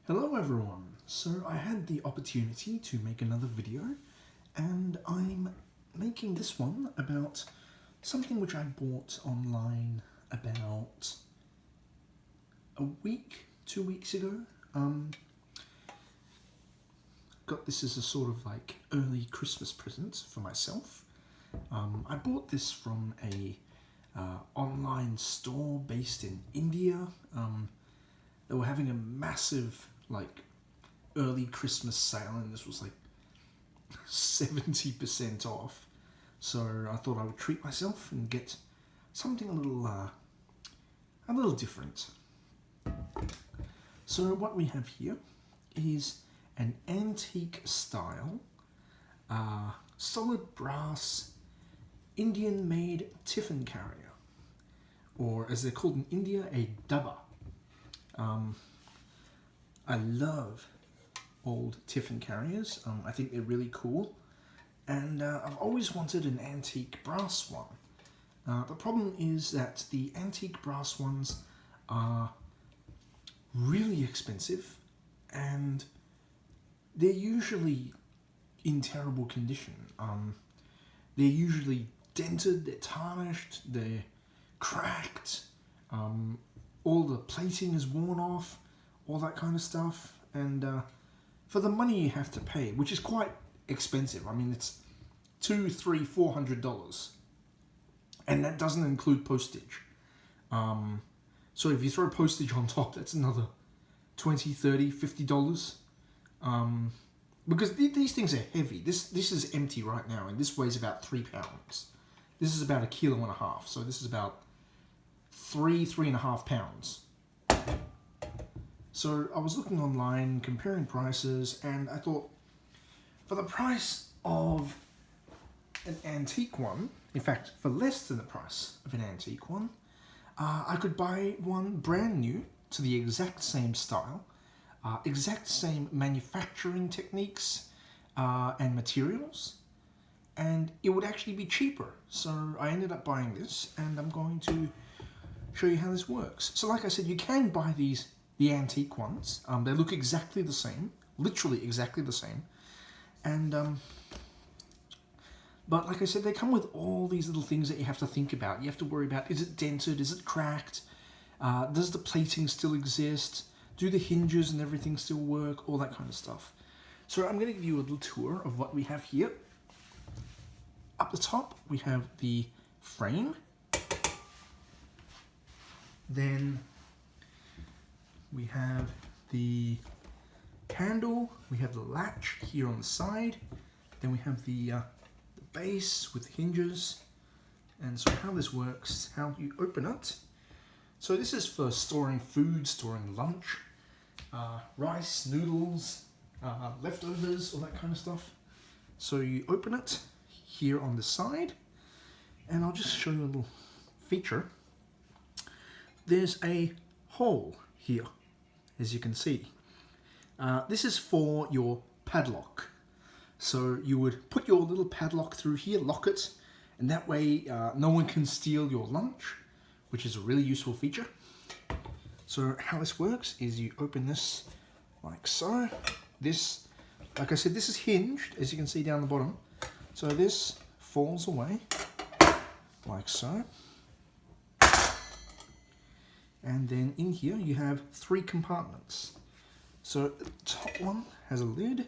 Hello everyone! So I had the opportunity to make another video and I'm making this one about something which I bought online about a week, 2 weeks ago. Got this as a sort of like early Christmas present for myself. I bought this from a online store based in India. They were having a massive like early Christmas sale and this was like 70% off. So I thought I would treat myself and get something a little different. So what we have here is an antique style solid brass Indian made Tiffin carrier, or as they're called in India, a dabba. I love old Tiffin carriers. I think they're really cool, and I've always wanted an antique brass one. The problem is that the antique brass ones are really expensive, and they're usually in terrible condition. They're usually dented, they're tarnished, they're cracked, all the plating is worn off, all that kind of stuff, and for the money you have to pay, which is quite expensive. I mean, it's $200, $300, $400, and that doesn't include postage. So if you throw postage on top, that's another $20, $30, $50. Because these things are heavy. This is empty right now, and this weighs about 3 pounds. This is about 1.5 kilos, so this is about 3.5 pounds. So I was looking online, comparing prices, and I thought, for the price of an antique one, in fact, for less than the price of an antique one, I could buy one brand new to the exact same style, exact same manufacturing techniques and materials, and it would actually be cheaper. So I ended up buying this, and I'm going to show you how this works. So like I said, you can buy the antique ones. They look exactly the same, literally exactly the same, and but like I said, they come with all these little things that you have to think about. You have to worry about, is it dented, is it cracked, does the plating still exist, do the hinges and everything still work, all that kind of stuff. So I'm going to give you a little tour of what we have here. Up the top we have the frame, then we have the handle, we have the latch here on the side, then we have the base with hinges. And so how this works, how you open it. So this is for storing food, storing lunch, rice, noodles, leftovers, all that kind of stuff. So you open it here on the side, and I'll just show you a little feature. There's a hole here, as you can see. This is for your padlock. So you would put your little padlock through here, lock it, and that way no one can steal your lunch, which is a really useful feature. So how this works is you open this like so. This, like I said, this is hinged, as you can see down the bottom. So this falls away like so. And then in here you have 3 compartments. So the top one has a lid,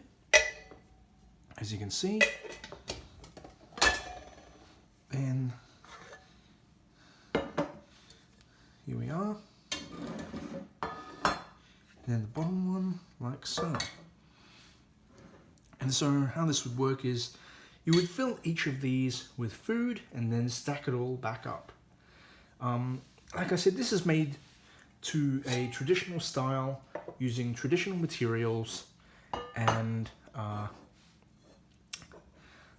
as you can see. Then here we are. And then the bottom one, like so. And so how this would work is you would fill each of these with food and then stack it all back up. Like I said, this is made to a traditional style using traditional materials, and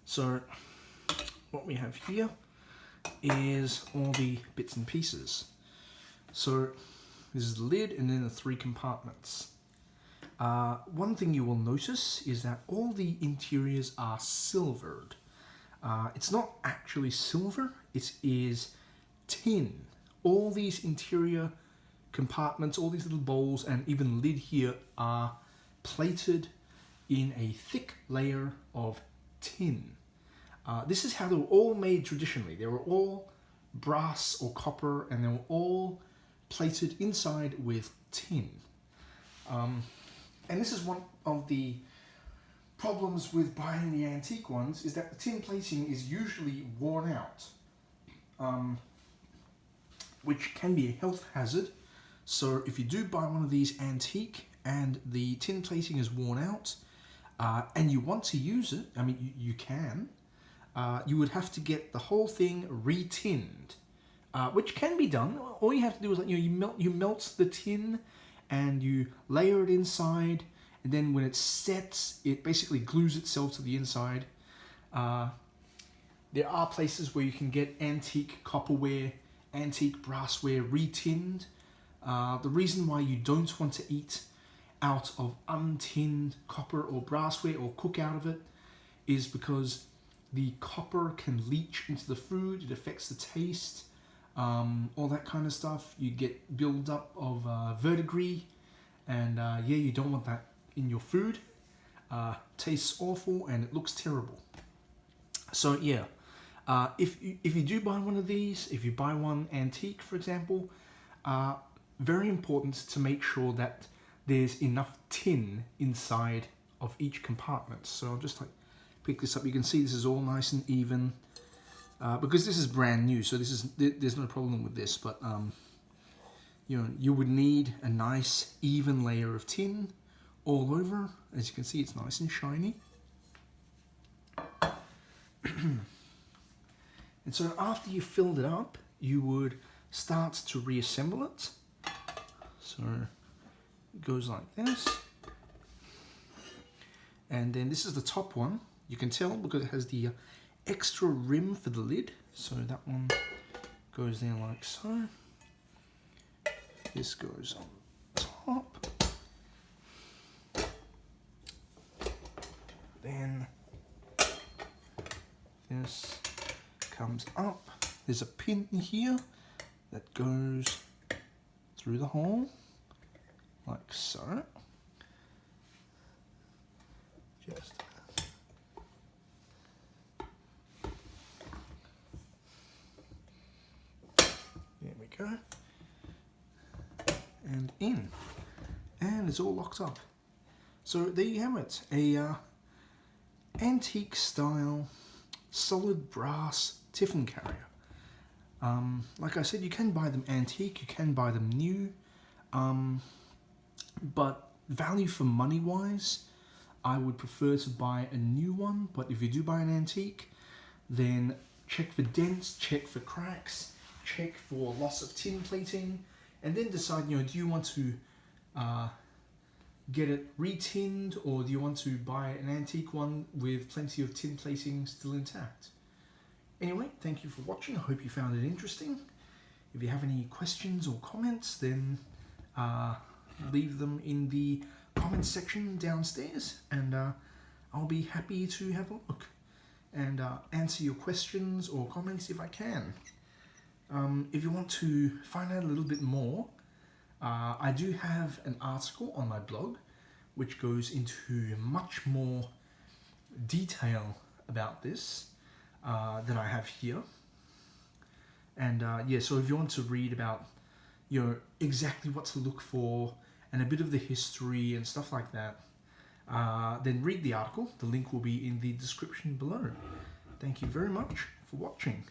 so what we have here is all the bits and pieces. So this is the lid and then the 3 compartments. One thing you will notice is that all the interiors are silvered. It's not actually silver, it is tin. All these interior compartments, all these little bowls, and even lid here are plated in a thick layer of tin. This is how they were all made traditionally. They were all brass or copper, and they were all plated inside with tin. And this is one of the problems with buying the antique ones, is that the tin plating is usually worn out, which can be a health hazard. So if you do buy one of these antique and the tin plating is worn out, and you want to use it, I mean, you can, you would have to get the whole thing re-tinned, which can be done. All you have to do is, like, you melt the tin and you layer it inside, and then when it sets, it basically glues itself to the inside. There are places where you can get antique copperware, antique brassware re-tinned. The reason why you don't want to eat out of untinned copper or brassware or cook out of it is because the copper can leach into the food. It affects the taste, all that kind of stuff. You get build-up of verdigris, and yeah, you don't want that in your food. Tastes awful and it looks terrible. So yeah, if you do buy one of these, if you buy one antique, for example, very important to make sure that there's enough tin inside of each compartment. So I'll just like pick this up. You can see this is all nice and even, because this is brand new, so there's no problem with this. But you know, you would need a nice even layer of tin all over. As you can see, it's nice and shiny. And so after you filled it up, you would start to reassemble it. So it goes like this. And then this is the top one. You can tell because it has the extra rim for the lid. So that one goes there like so. This goes on top. Then this comes up. There's a pin here that goes through the hole like so. Just there we go. And in. And it's all locked up. So there you have it. A antique style solid brass Tiffin carrier. Like I said, you can buy them antique, you can buy them new, but value for money wise, I would prefer to buy a new one. But if you do buy an antique, then check for dents, check for cracks, check for loss of tin plating, and then decide, you know, do you want to get it re-tinned, or do you want to buy an antique one with plenty of tin plating still intact? Anyway, thank you for watching. I hope you found it interesting. If you have any questions or comments, then leave them in the comments section downstairs, and I'll be happy to have a look and answer your questions or comments if I can. If you want to find out a little bit more, I do have an article on my blog which goes into much more detail about this than I have here. And yeah, so if you want to read about, you know, exactly what to look for and a bit of the history and stuff like that, then read the article. The link will be in the description below. Thank you very much for watching.